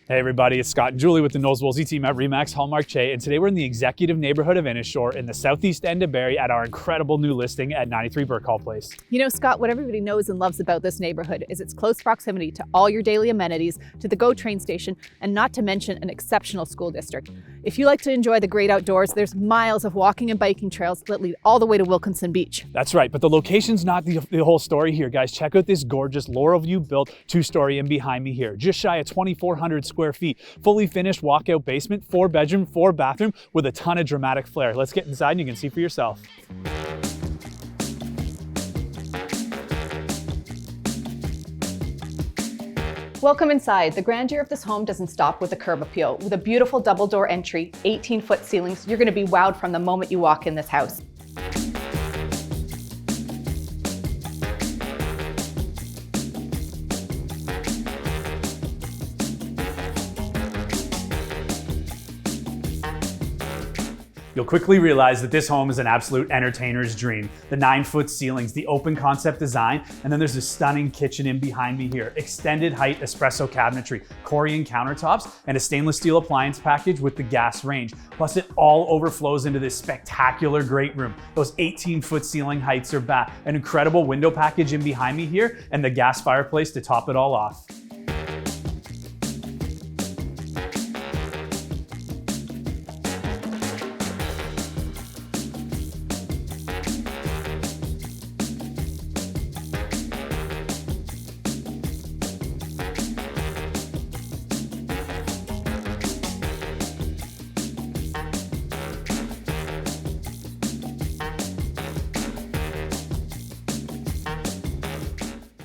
Hey everybody, it's Scott and Julie with the Woolsey team at RE/MAX Hallmark Che, and today we're in the executive neighborhood of Innishore in the southeast end of Barrie at our incredible new listing at 93 Birkhall Place. You know, Scott, what everybody knows and loves about this neighborhood is its close proximity to all your daily amenities, to the GO train station, and not to mention an exceptional school district. If you like to enjoy the great outdoors, there's miles of walking and biking trails that lead all the way to Wilkinson Beach. That's right, but the location's not the whole story here, guys. Check out this gorgeous Laurel View built two-story in behind me here, just shy of 2,400 square feet, fully finished walkout basement, 4-bedroom, 4-bathroom with a ton of dramatic flair. Let's get inside and you can see for yourself. Welcome inside. The grandeur of this home doesn't stop with the curb appeal. With a beautiful double door entry, 18-foot ceilings, you're going to be wowed from the moment you walk in this house. You'll quickly realize that this home is an absolute entertainer's dream. The 9-foot ceilings, the open concept design, and then there's a stunning kitchen in behind me here. Extended height espresso cabinetry, Corian countertops, and a stainless steel appliance package with the gas range. Plus it all overflows into this spectacular great room. Those 18-foot ceiling heights are back. An incredible window package in behind me here, and the gas fireplace to top it all off.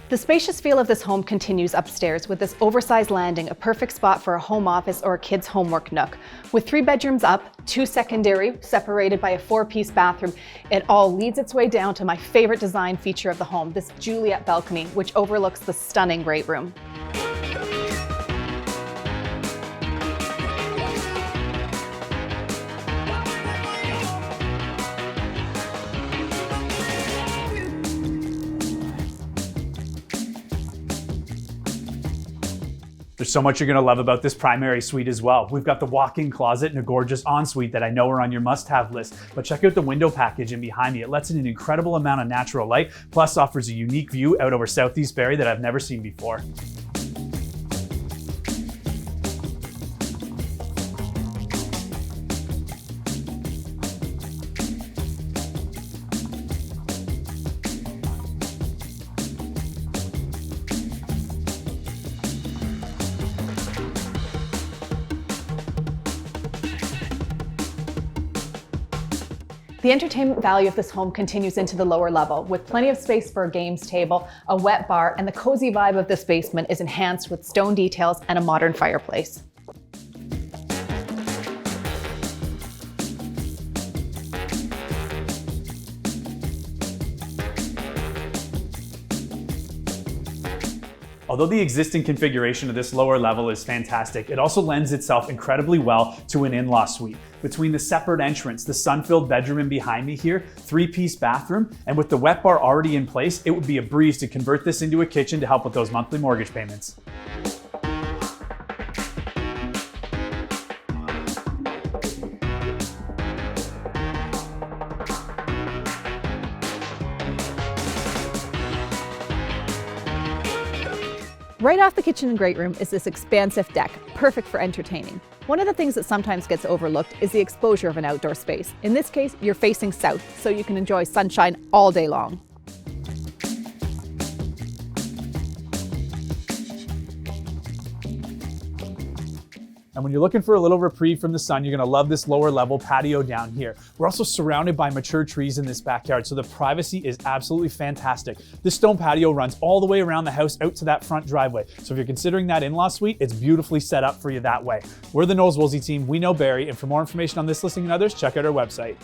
The spacious feel of this home continues upstairs with this oversized landing, a perfect spot for a home office or a kid's homework nook. With 3 bedrooms up, 2 secondary, separated by a 4-piece bathroom, it all leads its way down to my favorite design feature of the home, this Juliet balcony, which overlooks the stunning great room. There's so much you're gonna love about this primary suite as well. We've got the walk-in closet and a gorgeous ensuite that I know are on your must-have list, but check out the window package in behind me. It lets in an incredible amount of natural light, plus offers a unique view out over Southeast Barrie that I've never seen before. The entertainment value of this home continues into the lower level, with plenty of space for a games table, a wet bar, and the cozy vibe of this basement is enhanced with stone details and a modern fireplace. Although the existing configuration of this lower level is fantastic, it also lends itself incredibly well to an in-law suite. Between the separate entrance, the sun-filled bedroom in behind me here, 3-piece bathroom, and with the wet bar already in place, it would be a breeze to convert this into a kitchen to help with those monthly mortgage payments. Right off the kitchen and great room is this expansive deck, perfect for entertaining. One of the things that sometimes gets overlooked is the exposure of an outdoor space. In this case, you're facing south, so you can enjoy sunshine all day long. And when you're looking for a little reprieve from the sun, you're gonna love this lower level patio down here. We're also surrounded by mature trees in this backyard, so the privacy is absolutely fantastic. This stone patio runs all the way around the house out to that front driveway. So if you're considering that in-law suite, it's beautifully set up for you that way. We're the Woolsey team, we know Barrie, and for more information on this listing and others, check out our website.